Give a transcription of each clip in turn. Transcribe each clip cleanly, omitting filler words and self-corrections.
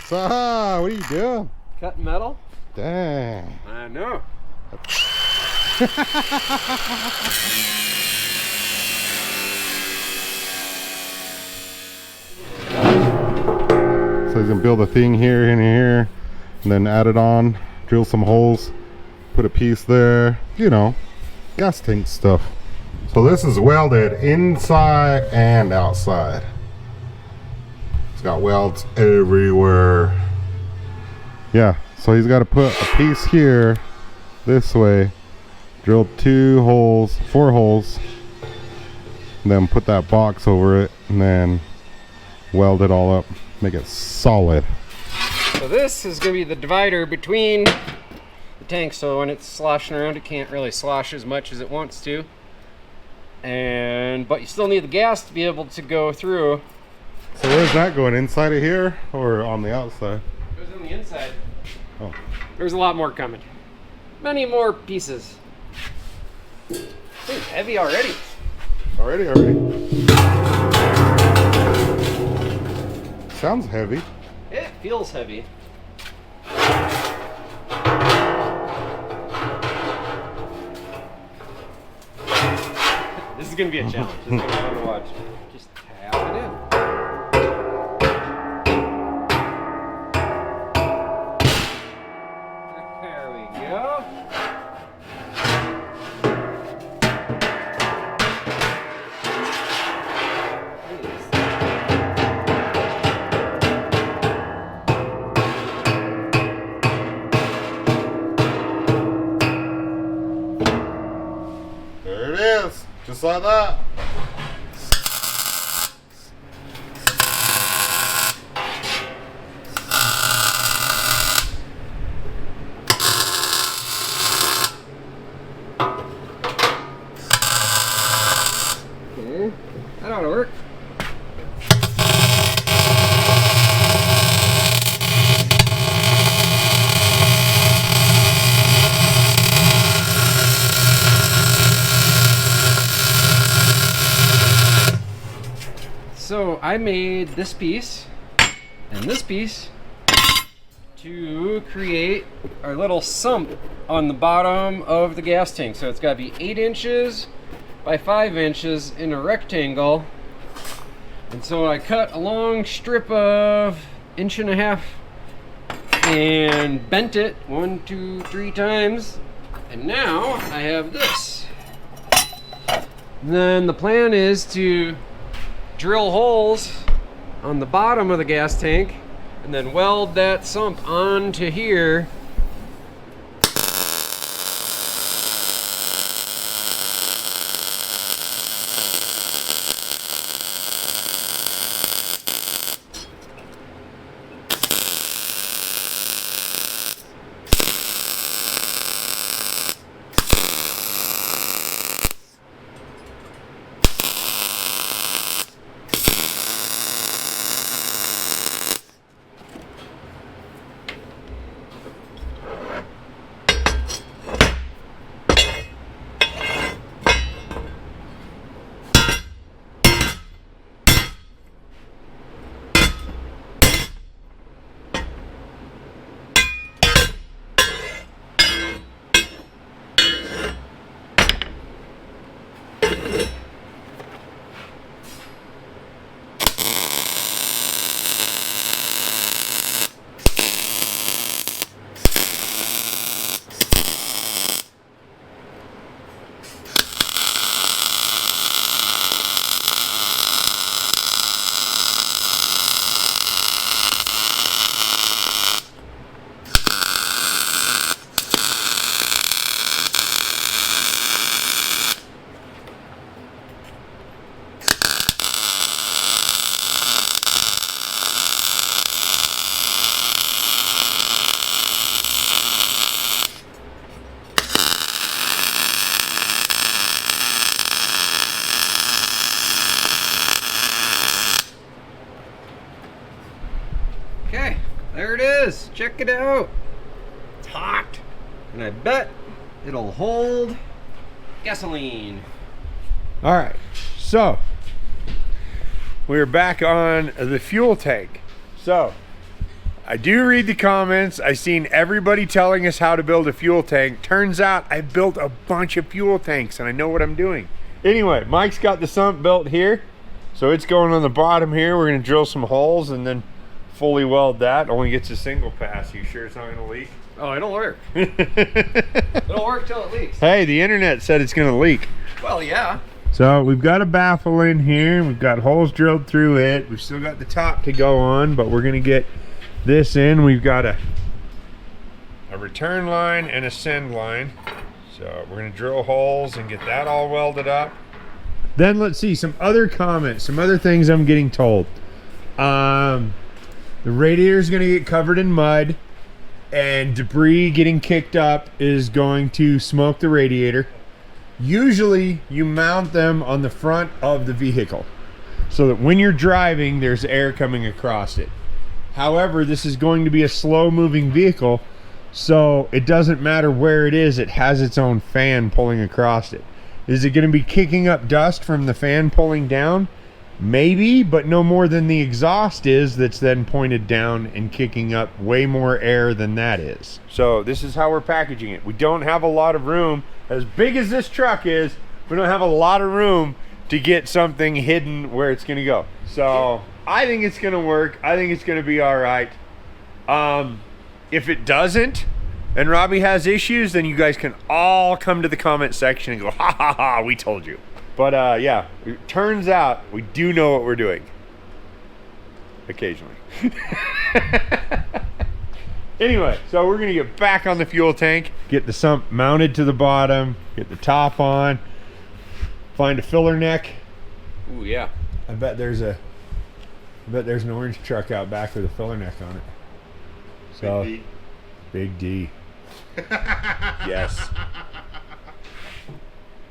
Saha, what are you doing? Cutting metal? Dang. I know. So he's gonna build a thing here and here, and then add it on, drill some holes, put a piece there, you know, gas tank stuff. So this is welded inside and outside. It's got welds everywhere. Yeah, so he's got to put a piece here this way, drill 4 holes, and then put that box over it, and then weld it all up, make it solid. So this is going to be the divider between the tanks, so when it's sloshing around it can't really slosh as much as it wants to. But you still need the gas to be able to go through. So where's that going? Inside of here or on the outside? It goes on the inside. Oh. There's a lot more coming. Many more pieces. This thing's heavy already. Already. Sounds heavy. It feels heavy. This is going to be a challenge. This is going to be fun to watch. Just tap it in. There we go. There it is. Just like that. Okay, that ought to work. So I made this piece and this piece to create our little sump on the bottom of the gas tank. So it's got to be 8 inches by 5 inches in a rectangle. And so I cut a long strip of 1.5 inches and bent it 1, 2, 3 times. And now I have this. And then the plan is to drill holes on the bottom of the gas tank and then weld that sump onto here. Okay, there it is. Check it out. It's hot. And I bet it'll hold gasoline. All right, so we're back on the fuel tank. So I do read the comments. I've seen everybody telling us how to build a fuel tank. Turns out I built a bunch of fuel tanks and I know what I'm doing. Anyway, Mike's got the sump built here. So it's going on the bottom here. We're gonna drill some holes and then fully weld that. Only gets a single pass. You sure it's not gonna leak? Oh, it'll work. It'll work till it leaks. Hey, the internet said it's gonna leak. Well, yeah. So we've got a baffle in here. We've got holes drilled through it. We've still got the top to go on, but we're gonna get this in. We've got a return line and a send line. So we're gonna drill holes and get that all welded up. Then let's see some other comments, some other things I'm getting told. The radiator is gonna get covered in mud and debris getting kicked up is going to smoke the radiator. Usually you mount them on the front of the vehicle so that when you're driving, there's air coming across it. However, this is going to be a slow moving vehicle, so it doesn't matter where it is, it has its own fan pulling across it. Is it going to be kicking up dust from the fan pulling down? Maybe, but no more than the exhaust is that's then pointed down and kicking up way more air than that is. So this is how we're packaging it. We don't have a lot of room. As big as this truck is, we don't have a lot of room to get something hidden where it's going to go. So I think it's going to work. I think it's going to be all right. If it doesn't, and Robbie has issues, then you guys can all come to the comment section and go, ha ha ha, we told you. But yeah, it turns out we do know what we're doing. Occasionally. Anyway, so we're gonna get back on the fuel tank, get the sump mounted to the bottom, get the top on, find a filler neck. Ooh, yeah. I bet there's an orange truck out back with a filler neck on it. So Big D. Yes.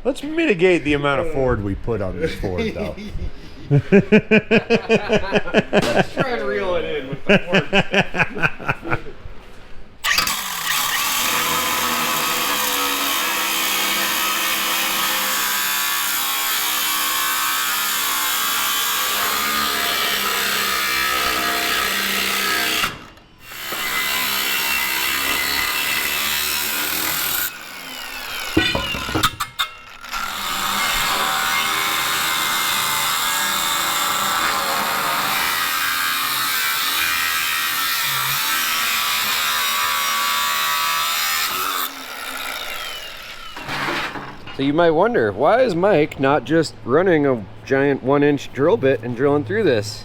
Let's mitigate the amount of Ford we put on this Ford, though. Let's try and reel it in with the Ford. So you might wonder, why is Mike not just running a giant 1-inch drill bit and drilling through this?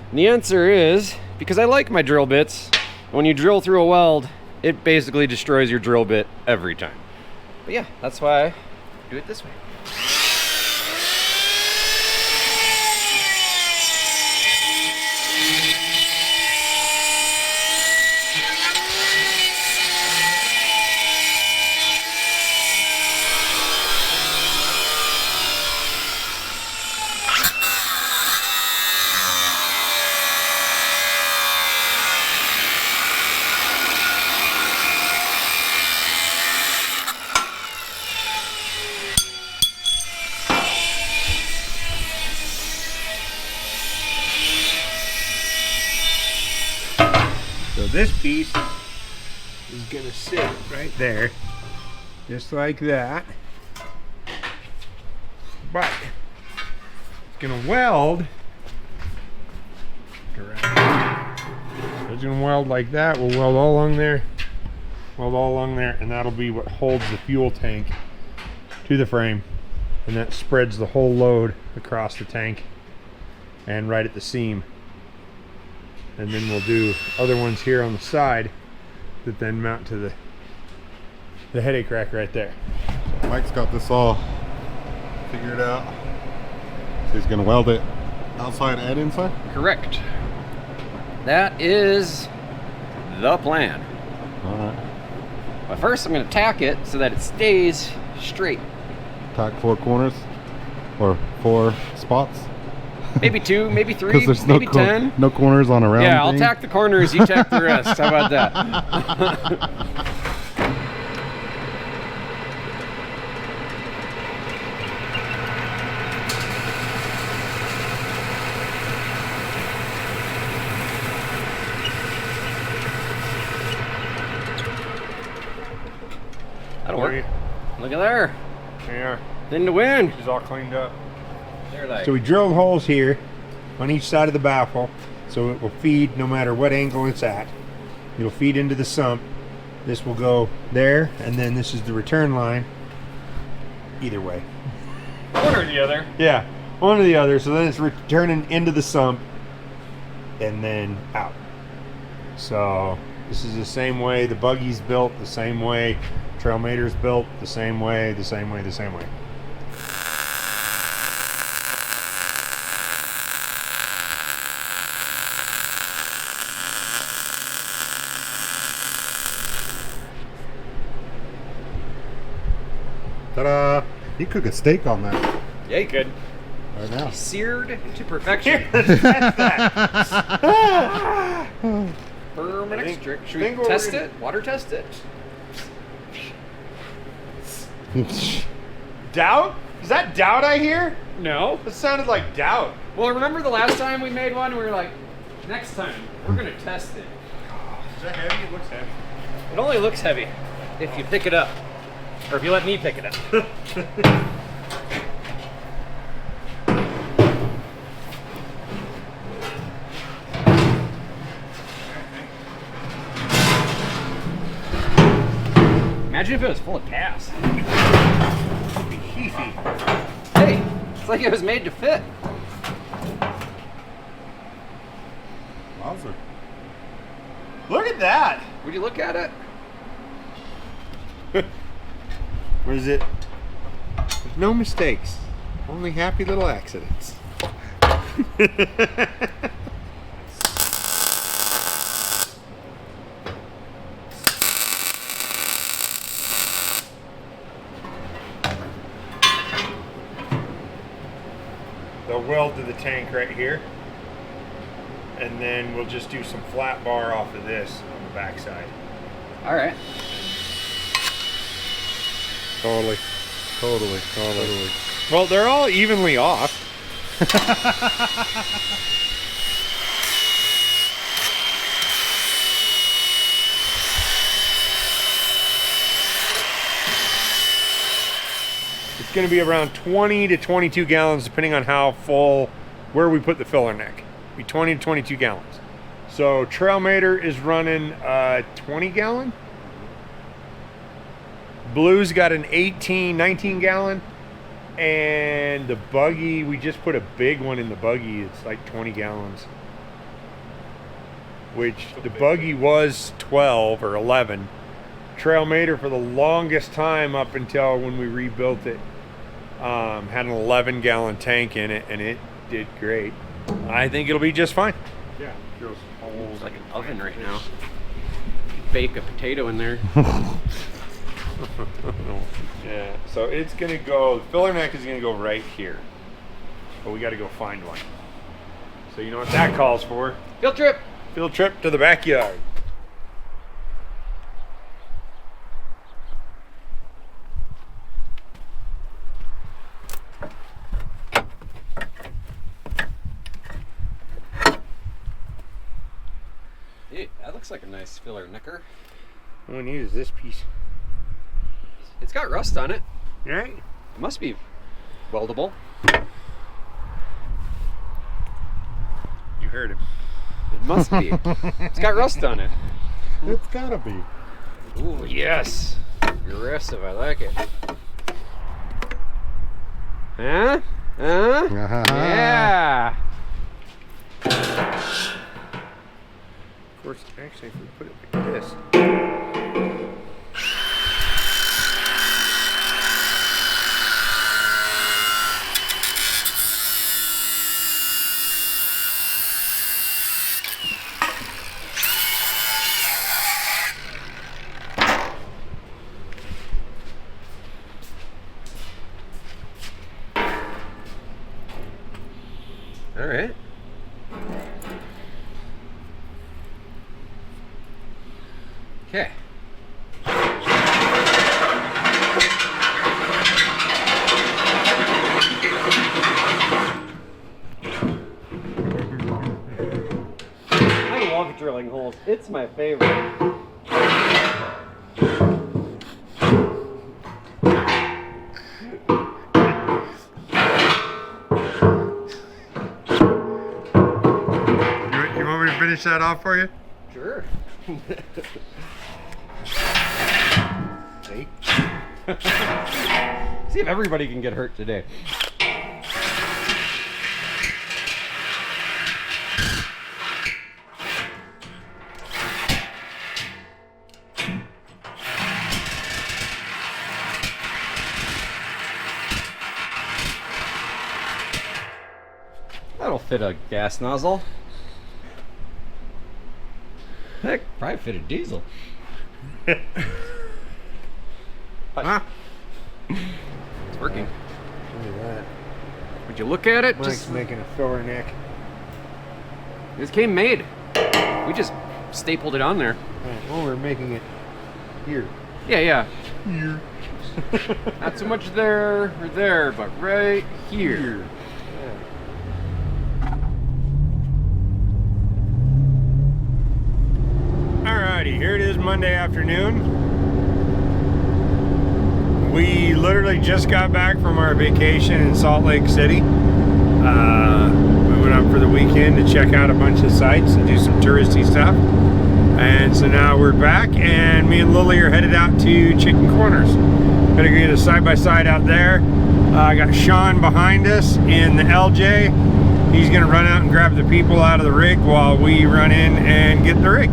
And the answer is, because I like my drill bits. When you drill through a weld, it basically destroys your drill bit every time. But yeah, that's why I do it this way. So this piece is gonna sit right there, just like that. But it's gonna weld around. So it's gonna weld like that. We'll weld all along there, and that'll be what holds the fuel tank to the frame, and that spreads the whole load across the tank and right at the seam. And then we'll do other ones here on the side that then mount to the headache rack right there. Mike's got this all figured out. So he's gonna weld it outside and inside? Correct. That is the plan. Alright. But first I'm gonna tack it so that it stays straight. Tack 4 corners or 4 spots. Maybe 2, maybe 3, Because there's maybe 10. no corners on a round Yeah, I'll thing. tack the corners, you tack the rest. How about that? Look at there. Yeah. In the wind. She's all cleaned up. They're like, So we drilled holes here on each side of the baffle, so it will feed no matter what angle it's at. It'll feed into the sump. This will go there, and then this is the return line. Either way. one or the other. Yeah, one or the other. So then it's returning into the sump and then out. So this is the same way the buggy's built, the same way Trailmater's built, the same way, the same way, the same way. Ta-da! You cook a steak on that Yeah, you could. right now. Seared to perfection. Firm and extra. Should we test it? Water test it? Doubt? Is that doubt I hear? No. It sounded like doubt. Well, remember the last time we made one? We were like, next time, we're going to test it. Is that heavy? It looks heavy. It only looks heavy if you pick it up. Or if you let me pick it up. Imagine if it was full of gas. It'd be heafy. Hey, it's like it was made to fit. Wowzer. Look at that. Would you look at it? What is it? There's no mistakes. Only happy little accidents. They'll weld to the tank right here. And then we'll just do some flat bar off of this on the backside. All right. Totally. Well, they're all evenly off. It's going to be around 20 to 22 gallons, depending on how full, where we put the filler neck. Be 20 to 22 gallons. So Trailmater is running 20 gallon. Blue's got an 18, 19 gallon. And the buggy, we just put a big one in the buggy. It's like 20 gallons. Which the buggy was 12 or 11. Trailmater for the longest time up until when we rebuilt it had an 11 gallon tank in it, and it did great. I think it'll be just fine. Yeah, It's like an oven right now. Bake a potato in there. Yeah, so it's gonna go, the filler neck is gonna go right here. But we gotta go find one. So you know what that calls for? Field trip. Field trip to the backyard. Hey, that looks like a nice filler knicker. All we need is this piece. It's got rust on it. Right? It must be weldable. You heard him. It must be. It's got rust on it. It's gotta be. Ooh, yes. Aggressive, I like it. Huh? Huh? Yeah. Of course, actually, if we put it like this. All right. Okay. I love drilling holes. It's my favorite. You want me to finish that off for you? Sure. See? See if everybody can get hurt today. That'll fit a gas nozzle. Heck, probably fit a diesel. Huh? It's working. Look at that. Would you look at it? Mike's Just making a filler neck. this came made. We just stapled it on there. Right, well, we're making it here. Yeah, yeah. Here. Not so much there or there, but right here. Alrighty, here it is Monday afternoon. We literally just got back from our vacation in Salt Lake City. We went up for the weekend to check out a bunch of sites and do some touristy stuff. And so now we're back, and me and Lily are headed out to Chicken Corners. Gonna get a side-by-side out there. I got Sean behind us in the LJ. He's gonna run out and grab the people out of the rig while we run in and get the rig.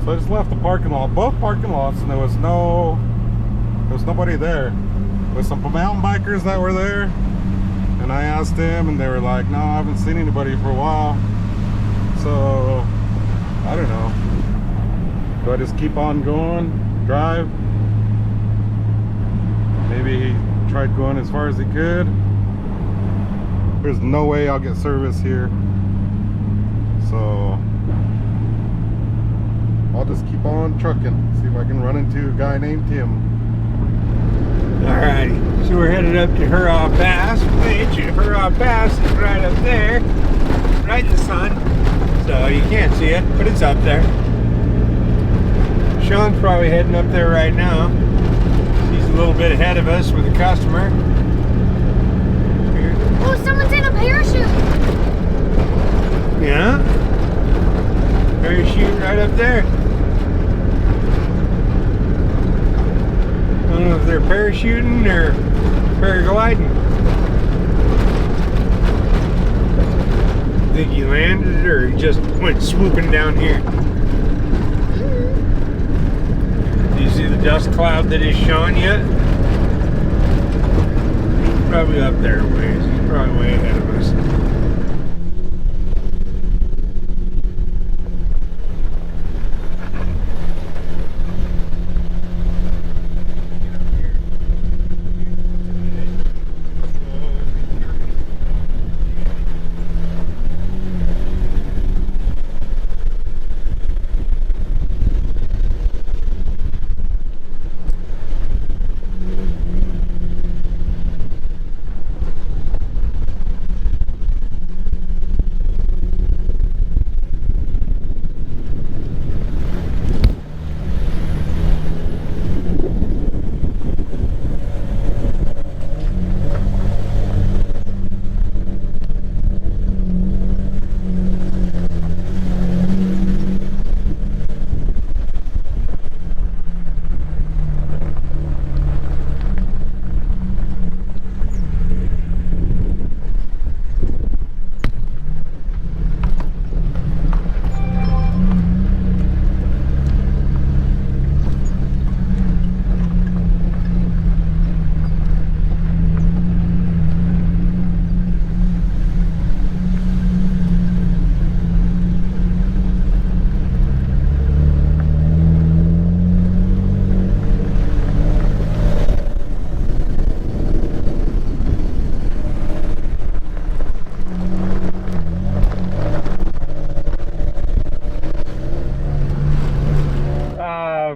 So I just left the parking lot, both parking lots, and there was nobody there. There was some mountain bikers that were there, and I asked them, and they were like, no, I haven't seen anybody for a while. So I don't know. Do I just keep on going, drive? Maybe he tried going as far as he could. There's no way I'll get service here, so I'll just keep on trucking, see if I can run into a guy named Tim. Alrighty, so we're headed up to Hurrah Pass, which Hurrah Pass is right up there, right in the sun, so you can't see it, but it's up there. Sean's probably heading up there right now. He's a little bit ahead of us with a customer. Oh, someone's in a parachute. Yeah? Parachute right up there. I don't know if they're parachuting or paragliding. Think he landed or he just went swooping down here? Do you see the dust cloud that is Sean yet? He's probably up there a ways. He's probably way ahead of us.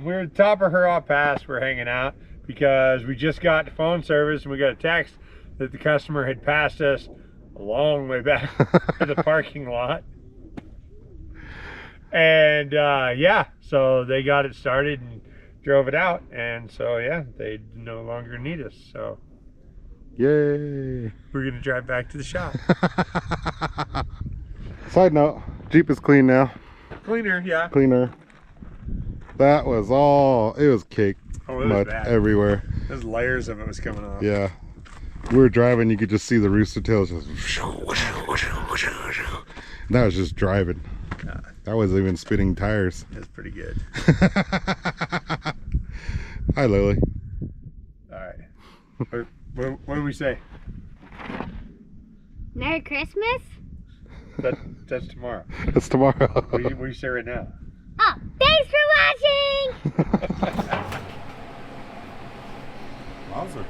We're at the top of Hurrah Pass. We're hanging out because we just got phone service and we got a text that the customer had passed us a long way back to the parking lot. And yeah, so they got it started and drove it out, and so yeah, they no longer need us. So Yay. We're gonna drive back to the shop. Side note, Jeep is clean now. Cleaner, yeah. Cleaner. That was all, it was caked. Oh, it was mud bad. everywhere. There's layers of it was coming off. Yeah. We were driving, you could just see the rooster tails just. That was just driving. Yeah. That wasn't even spinning tires. That's pretty good. Hi, Lily. All right. What do we say? Merry Christmas. That's tomorrow. It's tomorrow. What do you say right now? Oh, thanks for watching. Wowzer.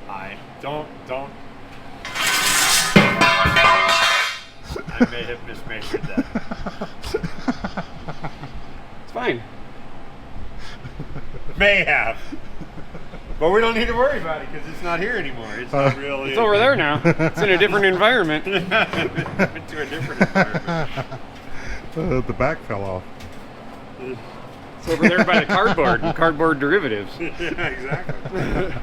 I don't. I may have mismeasured that. It's fine. May have. But we don't need to worry about it because it's not here anymore. It's not really. It's over there now. It's in a different environment. Went to a different environment. The back fell off. It's over there by the cardboard and cardboard derivatives. Yeah, exactly.